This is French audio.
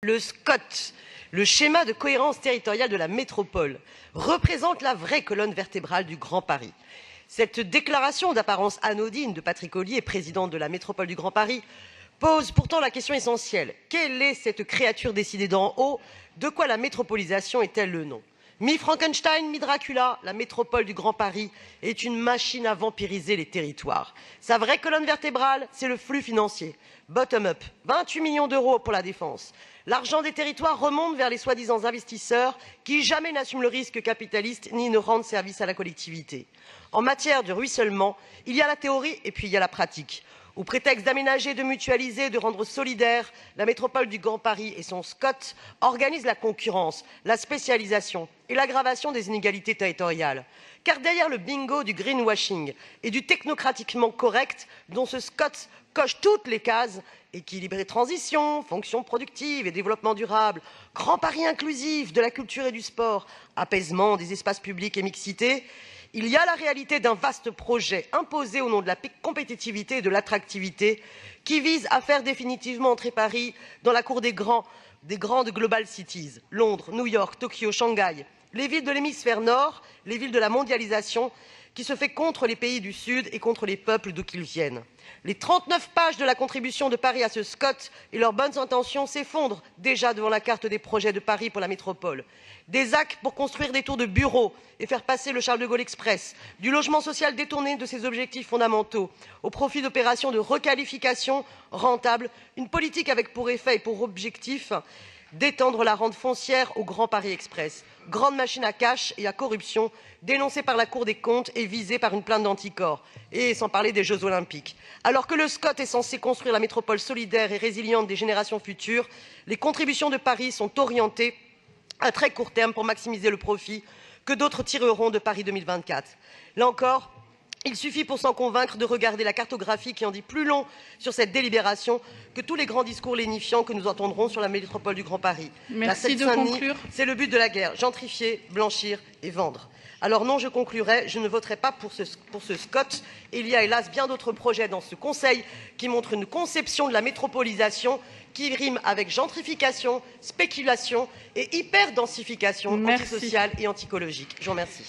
Le SCOT, le schéma de cohérence territoriale de la métropole, représente la vraie colonne vertébrale du Grand Paris. Cette déclaration d'apparence anodine de Patrick Ollier, président de la métropole du Grand Paris, pose pourtant la question essentielle. Quelle est cette créature décidée d'en haut? De quoi la métropolisation est-elle le nom? Mi-Frankenstein, mi-Dracula, la métropole du Grand Paris est une machine à vampiriser les territoires. Sa vraie colonne vertébrale, c'est le flux financier. Bottom-up, 28 millions d'euros pour la défense. L'argent des territoires remonte vers les soi-disant investisseurs qui jamais n'assument le risque capitaliste ni ne rendent service à la collectivité. En matière de ruissellement, il y a la théorie et puis il y a la pratique. Au prétexte d'aménager, de mutualiser, de rendre solidaire, la métropole du Grand Paris et son SCOT organisent la concurrence, la spécialisation et l'aggravation des inégalités territoriales. Car derrière le bingo du greenwashing et du technocratiquement correct, dont ce SCOT coche toutes les cases, équilibré transition, fonction productive et développement durable, Grand Paris inclusif, de la culture et du sport, apaisement des espaces publics et mixité, il y a la réalité d'un vaste projet imposé au nom de la compétitivité et de l'attractivité qui vise à faire définitivement entrer Paris dans la cour des grandes global cities, Londres, New York, Tokyo, Shanghai, les villes de l'hémisphère nord, les villes de la mondialisation qui se fait contre les pays du Sud et contre les peuples d'où qu'ils viennent. Les 39 pages de la contribution de Paris à ce SCOT et leurs bonnes intentions s'effondrent déjà devant la carte des projets de Paris pour la métropole. Des actes pour construire des tours de bureaux et faire passer le Charles de Gaulle Express, du logement social détourné de ses objectifs fondamentaux, au profit d'opérations de requalification rentables, une politique avec pour effet et pour objectif d'étendre la rente foncière au Grand Paris Express, grande machine à cash et à corruption, dénoncée par la Cour des comptes et visée par une plainte d'anticorps, et sans parler des Jeux Olympiques. Alors que le SCOT est censé construire la métropole solidaire et résiliente des générations futures, les contributions de Paris sont orientées à très court terme pour maximiser le profit que d'autres tireront de Paris 2024. Là encore, il suffit pour s'en convaincre de regarder la cartographie qui en dit plus long sur cette délibération que tous les grands discours lénifiants que nous entendrons sur la métropole du Grand Paris. Merci de conclure. C'est le but de la guerre, gentrifier, blanchir et vendre. Alors non, je conclurai, je ne voterai pas pour ce SCOT. Il y a hélas bien d'autres projets dans ce Conseil qui montrent une conception de la métropolisation qui rime avec gentrification, spéculation et hyper-densification antisociale et anticologique. Je vous remercie.